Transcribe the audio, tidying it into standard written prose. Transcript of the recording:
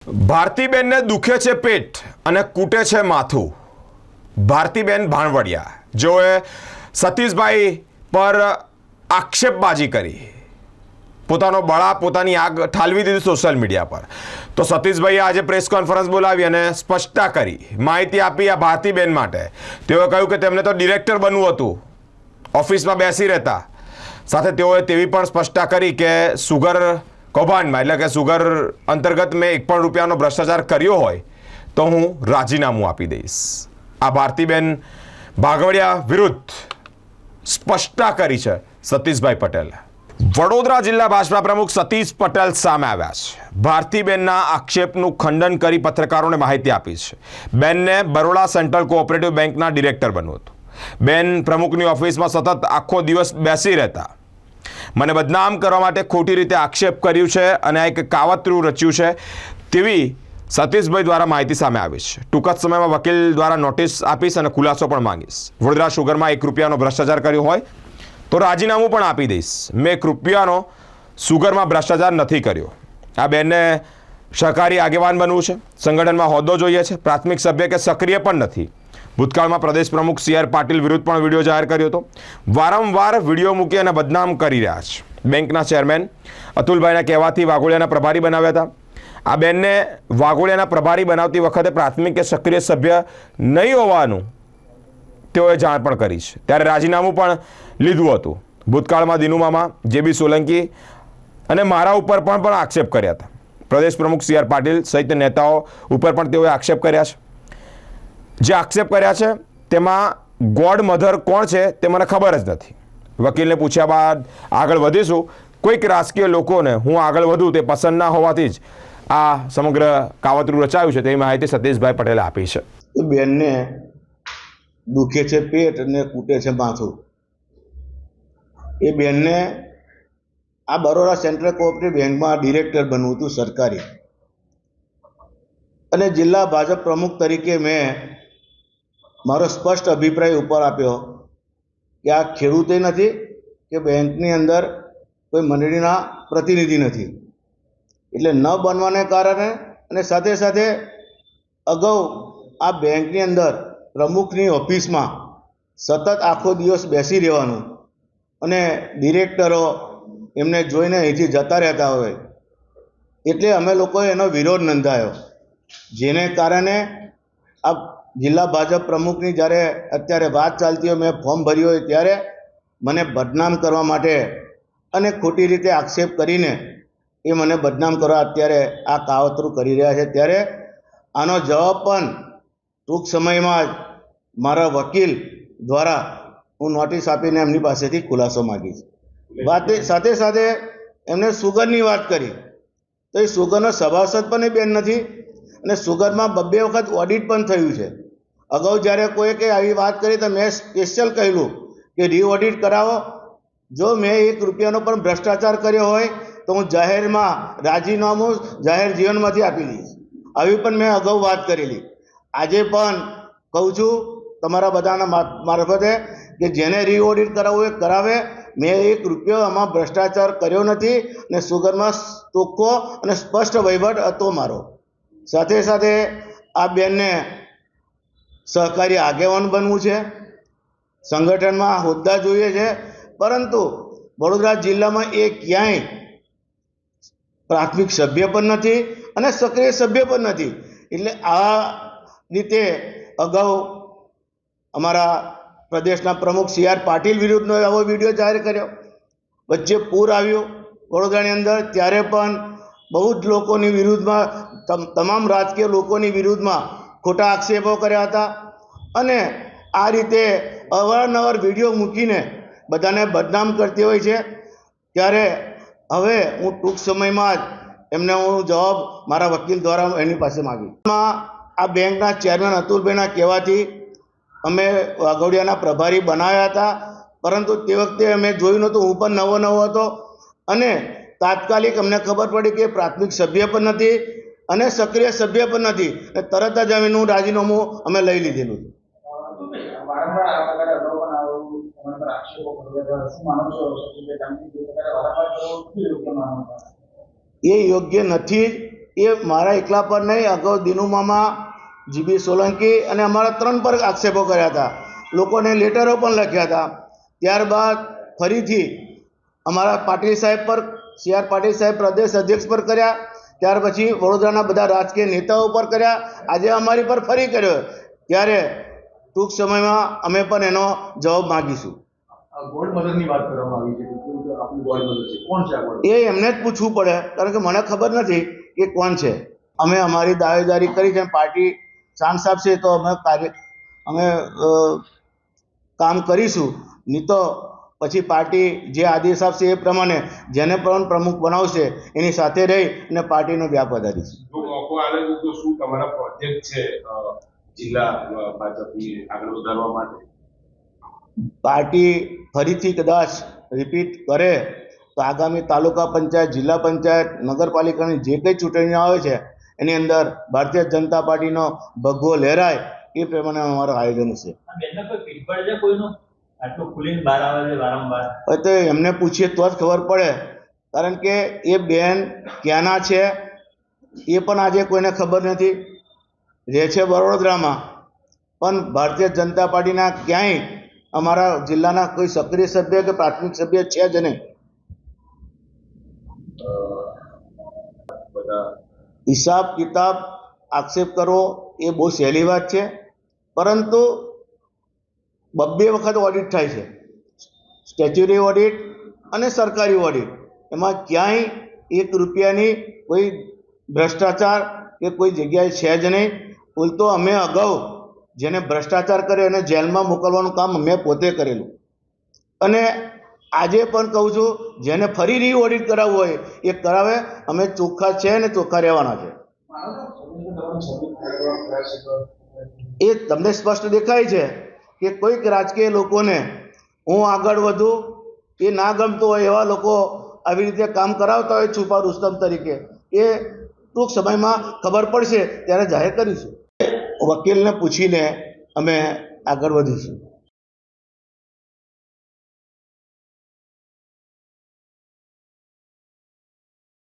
ભારતીબેનને દુખે છે પેટ અને કૂટે છે માથું. ભારતીબેન ભાણવડિયા, જેઓએ સતીશભાઈ પર આક્ષેપબાજી કરી, પોતાનો બળા, પોતાની આગ ઠાલવી દીધી સોશિયલ મીડિયા પર. તો સતીશભાઈએ આજે પ્રેસ કોન્ફરન્સ બોલાવી અને સ્પષ્ટતા કરી, માહિતી આપી આ ભારતીબેન માટે. તેઓએ કહ્યું કે તેમને તો ડિરેક્ટર બનવું હતું, ઓફિસમાં બેસી રહેતા. સાથે તેઓએ તેવી પણ સ્પષ્ટતા કરી કે સુગર કૌભાંડમાં, એટલે કે સુગર અંતર્ગત મેં એક પણ રૂપિયાનો ભ્રષ્ટાચાર કર્યો હોય તો હું રાજીનામું આપી દઈશ. આ ભારતીબેન ભાગવડિયા વિરુદ્ધ સ્પષ્ટતા કરી છે સતીશભાઈ પટેલે. વડોદરા જિલ્લા ભાજપા પ્રમુખ સતીશ પટેલ સામે આવ્યા છે. ભારતીબેનના આક્ષેપનું ખંડન કરી પત્રકારોને માહિતી આપી છે. બેનને બરોડા સેન્ટ્રલ કોઓપરેટિવ બેંકના ડિરેક્ટર બનવું હતું. બેન પ્રમુખની ઓફિસમાં સતત આખો દિવસ બેસી રહેતા. મને બદનામ કરવા માટે ખોટી રીતે આક્ષેપ કર્યું છે અને આ એક કાવતરું રચ્યું છે તેવી સતીશભાઈ દ્વારા માહિતી સામે આવી છે. ટૂંક જ સમયમાં વકીલ દ્વારા નોટિસ આપીશ અને ખુલાસો પણ માંગીશ. વડોદરા શુગરમાં એક રૂપિયાનો ભ્રષ્ટાચાર કર્યો હોય તો રાજીનામું પણ આપી દઈશ. મેં એક રૂપિયાનો સુગરમાં ભ્રષ્ટાચાર નથી કર્યો. આ બેનને સહકારી આગેવાન બનવું છે, સંગઠનમાં હોદ્દો જોઈએ છે, પ્રાથમિક સભ્ય કે સક્રિય પણ નથી. ભૂતકાળમાં પ્રદેશ પ્રમુખ સી આર પાટીલ વિરુદ્ધ પણ વિડીયો જાહેર કર્યો હતો. વારંવાર વિડીયો મૂકી અને બદનામ કરી રહ્યા છે. બેંકના ચેરમેન અતુલભાઈના કહેવાથી વાઘોડિયાના પ્રભારી બનાવ્યા હતા. આ બેનને વાઘોડિયાના પ્રભારી બનાવતી વખતે પ્રાથમિક કે સક્રિય સભ્ય નહીં હોવાનું તેઓએ જાણ પણ કરી છે. ત્યારે રાજીનામું પણ લીધું હતું. ભૂતકાળમાં દિનુમામા, જેબી સોલંકી અને મારા ઉપર પણ આક્ષેપ કર્યા હતા. પ્રદેશ પ્રમુખ સી આર પાટીલ સહિત નેતાઓ ઉપર પણ તેઓએ આક્ષેપ કર્યા છે. જે આક્ષેપ કર્યા છે તેમાં ગોડ મધર કોણ છે તે મને ખબર જ નથી. વકીલને પૂછ્યા બાદ આગળ વધીશું. કોઈક રાજકીય લોકોને હું આગળ વધું તે પસંદ ના હોવાથી જ આ સમગ્ર કાવતરું રચાયું છે તેવી માહિતી સતીશભાઈ પટેલે આપી છે. બેનને દુખે છે પેટ અને કૂટે છે માથું. એ બેનને આ બરોડા સેન્ટ્રલ કોઓપરેટિવ બેંકમાં ડિરેક્ટર બનવું હતું સરકારી, અને જિલ્લા ભાજપ પ્રમુખ તરીકે મેં મારો સ્પષ્ટ અભિપ્રાય ઉપર આપ્યો કે આ ખેડૂતે નથી કે બેંકની અંદર કોઈ મંડળીના પ્રતિનિધિ નથી. એટલે ન બનવાને કારણે અને સાથે સાથે અગાઉ આ બેંકની અંદર પ્રમુખની ઓફિસમાં સતત આખો દિવસ બેસી રહેવાનું અને ડિરેક્ટરો એમને જોઈને અહીંથી જતા રહેતા હોય એટલે અમે લોકોએ એનો વિરોધ નોંધાયો. જેને કારણે આ જિલ્લા ભાજપ પ્રમુખની જ્યારે અત્યારે વાત ચાલતી હોય, મેં ફોર્મ ભર્યું હોય ત્યારે મને બદનામ કરવા માટે અને ખોટી રીતે આક્ષેપ કરીને એ મને બદનામ કરવા અત્યારે આ કાવતરું કરી રહ્યા છે. ત્યારે આનો જવાબ પણ ટૂંક સમયમાં જ મારા વકીલ દ્વારા હું નોટિસ આપીને એમની પાસેથી ખુલાસો માગીશ. સાથે સાથે એમને સુગરની વાત કરી તો એ સુગરનો સભાસદ પણ એ બેન નથી અને સુગરમાં 2 વખત ઓડિટ પણ થયું છે. અગાઉ જ્યારે કોઈ કે આવી વાત કરી તો મેં સ્પેશિયલ કહેલું કે રીઓડિટ કરાવો. જો મેં 1 રૂપિયાનો પણ ભ્રષ્ટાચાર કર્યો હોય તો હું જાહેરમાં રાજીનામું જાહેર જીવનમાંથી આપી દઈશ. આવી પણ મેં અગાઉ વાત કરેલી. આજે પણ કહું છું તમારા બધાના મારફતે કે જેને રીઓડિટ કરાવવું એ કરાવે. મેં 1 રૂપિયો આમાં ભ્રષ્ટાચાર કર્યો નથી અને સુગરમાં ચોખ્ખો અને સ્પષ્ટ વહીવટ હતો મારો. સાથે સાથે આ બેનને સહકારી આગેવાન બનવું છે, સંગઠનમાં હોદ્દા જોઈએ છે, પરંતુ વડોદરા જિલ્લામાં એ ક્યાંય પ્રાથમિક સભ્ય પણ નથી અને સક્રિય સભ્ય પણ નથી. એટલે આ રીતે અગાઉ અમારા પ્રદેશના પ્રમુખ સી આર પાટીલ વિરુદ્ધનો આવો વિડીયો જાહેર કર્યો. વચ્ચે પૂર આવ્યું વડોદરાની અંદર ત્યારે પણ બહુ જ લોકોની વિરુદ્ધમાં, તમામ રાજકીય લોકોની વિરુદ્ધમાં ખોટા આક્ષેપો કર્યા હતા અને આ રીતે અવારનવાર વિડીયો મૂકીને બધાને બદનામ કરતી હોય છે. ત્યારે હવે હું ટૂંક સમયમાં જ એમને હું જવાબ મારા વકીલ દ્વારા એની પાસે માગીશ. આ બેંકના ચેરમેન અતુલભાઈના કહેવાથી અમે વાઘોડિયાના પ્રભારી બનાવ્યા હતા, પરંતુ તે વખતે અમે જોયું નહોતું. હું પણ નવો હતો અને તાત્કાલિક અમને ખબર પડી કે પ્રાથમિક સભ્ય પણ નથી અને સક્રિય સભ્ય પણ નથી. તરત જ એનું રાજીનામું અમે લઈ લીધેલું. એ યોગ્ય નથી એ મારા એકલા પર નહીં, અગાઉ દિનુ મામા, જીબી સોલંકી અને અમારા 3 પર આક્ષેપો કર્યા હતા. લોકોને લેટરો પણ લખ્યા હતા. ત્યારબાદ ફરીથી અમારા પાટીલ સાહેબ પર, સી.આર. પાટીલ સાહેબ પ્રદેશ અધ્યક્ષ પર કર્યા. ત્યાર પછી વડોદરાના બધા રાજકીય નેતાઓ પર કર્યા. આજે અમારી પર ફરી કર્યો. ત્યારે ટૂંક સમયમાં અમે પણ એનો જવાબ માગીશું. ગોલ્ડ મદદની વાત કરવામાં આવી છે. આપણી ગોલ્ડ મદદ છે, કોણ છે આ ગોલ્ડ? એ એમને જ પૂછવું પડે, કારણ કે મને ખબર નથી કે કોણ છે. અમે અમારી દાવેદારી કરી છે, પાર્ટી ચાન્સ આપશે તો અમે કામ કરીશું, નહીં તો પછી પાર્ટી જે આદેશ આપશે એ પ્રમાણે જેને પણ પ્રમુખ બનાવશે એની સાથે રહી અને પાર્ટીનો વ્યાપ વધારીશું. જો મોકો આવે તો શું તમારા પ્રોજેક્ટ છે જિલ્લા ભાજપની આગળ વધારવા માટે? પાર્ટી ફરીથી કદાચ રિપીટ કરે તો આગામી તાલુકા પંચાયત, જિલ્લા પંચાયત, નગરપાલિકાની જે કંઈ ચૂંટણીઓ આવે છે એની અંદર ભારતીય જનતા પાર્ટીનો ભગવો લહેરાય એ પ્રમાણે અમારું આયોજન છે. હવે તો એમને પૂછીએ તો જ ખબર પડે, કારણ કે એ બેન ક્યાંના છે એ પણ આજે કોઈને ખબર નથી. રહે છે વડોદરામાં, પણ ભારતીય જનતા પાર્ટીના ક્યાંય અમારા જિલ્લાના કોઈ સક્રિય સભ્ય કે પ્રાથમિક સભ્ય છે જ નહીં. હિસાબ કિતાબ આક્ષેપ કરવો એ બહુ સહેલી વાત છે, પરંતુ 2 વખત ઓડિટ થાય છે, સ્ટેચ્યુટરી ઓડિટ અને સરકારી ઓડિટ. એમાં ક્યાંય 1 રૂપિયાની કોઈ ભ્રષ્ટાચાર કે કોઈ જગ્યાએ છે જ નહીં. ઉલટો અમે અગાઉ જેને ભ્રષ્ટાચાર કરે અને જેલમાં મોકલવાનું કામ મેં પોતે કરેલું. અને આજે પણ કહું છું, જેને ફરી રી ઓડિટ કરાવવું હોય એ કરાવે. અમે ચોખ્ખા છે અને ચોખ્ખા રહેવાના છે. એ તમને સ્પષ્ટ દેખાય છે કે કોઈક રાજકીય લોકોને હું આગળ વધું એ ના ગમતું હોય એવા લોકો આવી રીતે કામ કરાવતા હોય છુપા રુસ્તમ તરીકે. એ ટૂંક સમયમાં ખબર પડશે ત્યારે જાહેર કરીશું. વકીલને પૂછીને અમે આગળ વધીશું.